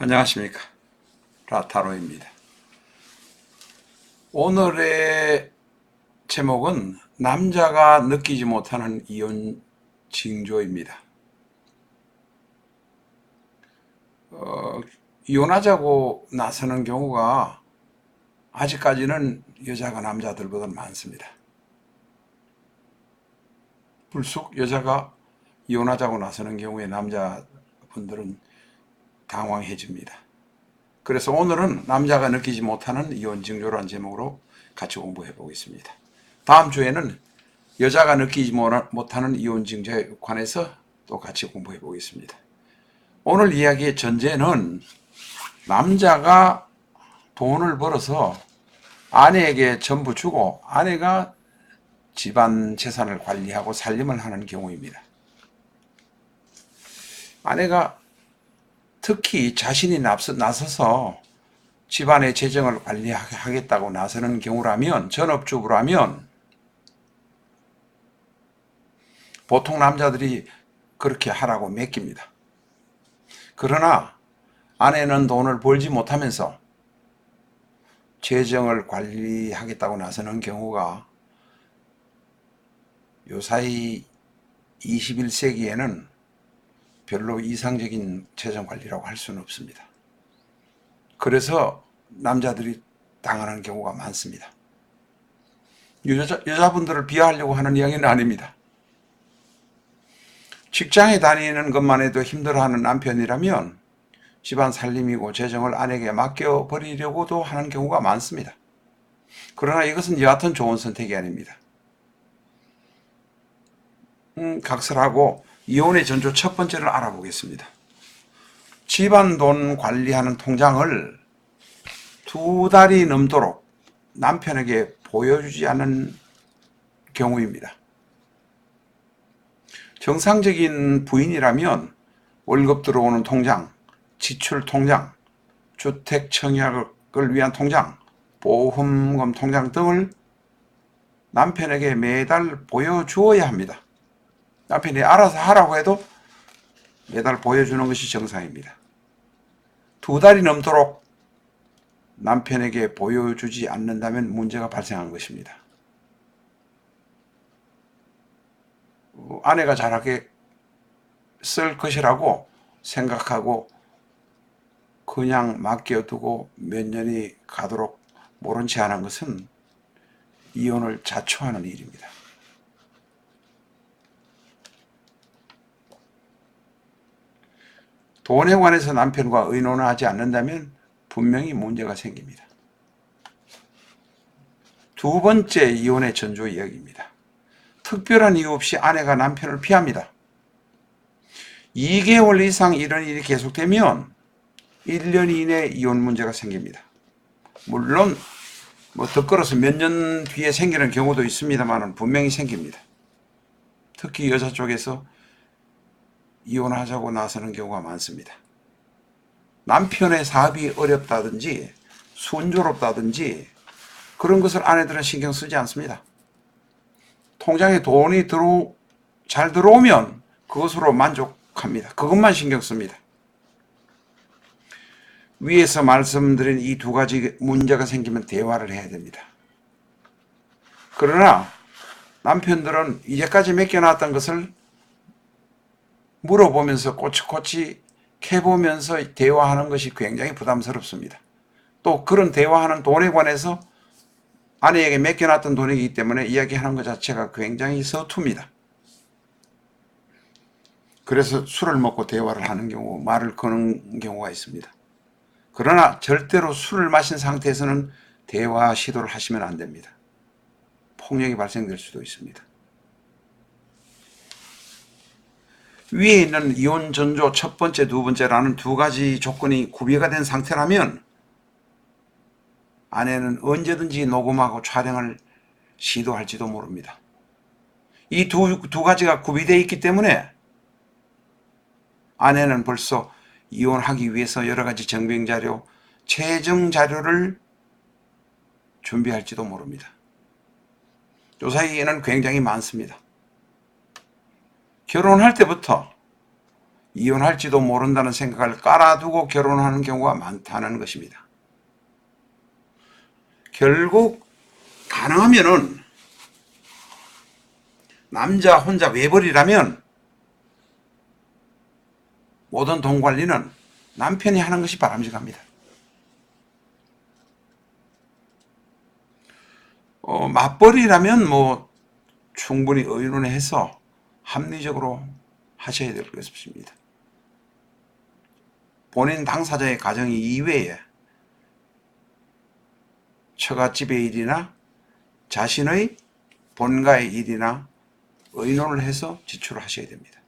안녕하십니까. 라타로입니다. 오늘의 제목은 남자가 느끼지 못하는 이혼 징조입니다. 이혼하자고 나서는 경우가 아직까지는 여자가 남자들보다 많습니다. 불쑥 여자가 이혼하자고 나서는 경우에 남자분들은 당황해집니다. 그래서 오늘은 남자가 느끼지 못하는 이혼 징조라는 제목으로 같이 공부해 보겠습니다. 다음 주에는 여자가 느끼지 못하는 이혼 징조에 관해서 또 같이 공부해 보겠습니다. 오늘 이야기의 전제는 남자가 돈을 벌어서 아내에게 전부 주고 아내가 집안 재산을 관리하고 살림을 하는 경우입니다. 아내가 특히 자신이 나서서 집안의 재정을 관리하겠다고 나서는 경우라면, 전업주부라면 보통 남자들이 그렇게 하라고 맡깁니다. 그러나 아내는 돈을 벌지 못하면서 재정을 관리하겠다고 나서는 경우가 요사이 21세기에는 별로 이상적인 재정 관리라고 할 수는 없습니다. 그래서 남자들이 당하는 경우가 많습니다. 여자분들을 비하하려고 하는 이야기는 아닙니다. 직장에 다니는 것만 해도 힘들어하는 남편이라면 집안 살림이고 재정을 아내에게 맡겨버리려고도 하는 경우가 많습니다. 그러나 이것은 여하튼 좋은 선택이 아닙니다. 각설하고 이혼의 전조 첫 번째를 알아보겠습니다. 집안 돈 관리하는 통장을 2달이 넘도록 남편에게 보여주지 않는 경우입니다. 정상적인 부인이라면 월급 들어오는 통장, 지출 통장, 주택 청약을 위한 통장, 보험금 통장 등을 남편에게 매달 보여주어야 합니다. 남편이 알아서 하라고 해도 매달 보여주는 것이 정상입니다. 2달이 넘도록 남편에게 보여주지 않는다면 문제가 발생한 것입니다. 아내가 잘하게 쓸 것이라고 생각하고 그냥 맡겨두고 몇 년이 가도록 모른 채 하는 것은 이혼을 자초하는 일입니다. 돈에 관해서 남편과 의논을 하지 않는다면 분명히 문제가 생깁니다. 두 번째 이혼의 전조 이야기입니다. 특별한 이유 없이 아내가 남편을 피합니다. 2개월 이상 이런 일이 계속되면 1년 이내에 이혼 문제가 생깁니다. 물론 더 끌어서 몇 년 뒤에 생기는 경우도 있습니다만 분명히 생깁니다. 특히 여자 쪽에서 이혼하자고 나서는 경우가 많습니다. 남편의 사업이 어렵다든지 순조롭다든지 그런 것을 아내들은 신경 쓰지 않습니다. 통장에 돈이 잘 들어오면 그것으로 만족합니다. 그것만 신경 씁니다. 위에서 말씀드린 이 두 가지 문제가 생기면 대화를 해야 됩니다. 그러나 남편들은 이제까지 맡겨놨던 것을 물어보면서 꼬치꼬치 캐보면서 대화하는 것이 굉장히 부담스럽습니다. 또 그런 대화하는 돈에 관해서 아내에게 맡겨놨던 돈이기 때문에 이야기하는 것 자체가 굉장히 서툽니다. 그래서 술을 먹고 대화를 하는 경우, 말을 거는 경우가 있습니다. 그러나 절대로 술을 마신 상태에서는 대화 시도를 하시면 안 됩니다. 폭력이 발생될 수도 있습니다. 위에 있는 이혼 전조 첫 번째, 두 번째라는 두 가지 조건이 구비가 된 상태라면 아내는 언제든지 녹음하고 촬영을 시도할지도 모릅니다. 이 두 가지가 구비되어 있기 때문에 아내는 벌써 이혼하기 위해서 여러 가지 증빙자료, 채증자료를 준비할지도 모릅니다. 요 사이에는 굉장히 많습니다. 결혼할 때부터 이혼할지도 모른다는 생각을 깔아두고 결혼하는 경우가 많다는 것입니다. 결국 가능하면은 남자 혼자 외벌이라면 모든 돈 관리는 남편이 하는 것이 바람직합니다. 맞벌이라면 뭐 충분히 의논해서 합리적으로 하셔야 될 것입니다. 본인 당사자의 가정 이외에 처갓집의 일이나 자신의 본가의 일이나 의논을 해서 지출을 하셔야 됩니다.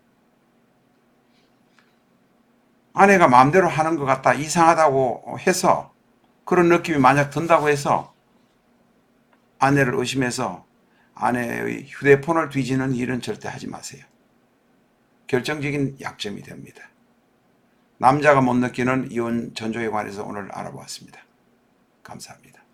아내가 마음대로 하는 것 같다, 이상하다고 해서 그런 느낌이 만약 든다고 해서 아내를 의심해서 아내의 휴대폰을 뒤지는 일은 절대 하지 마세요. 결정적인 약점이 됩니다. 남자가 못 느끼는 이혼 전조에 관해서 오늘 알아보았습니다. 감사합니다.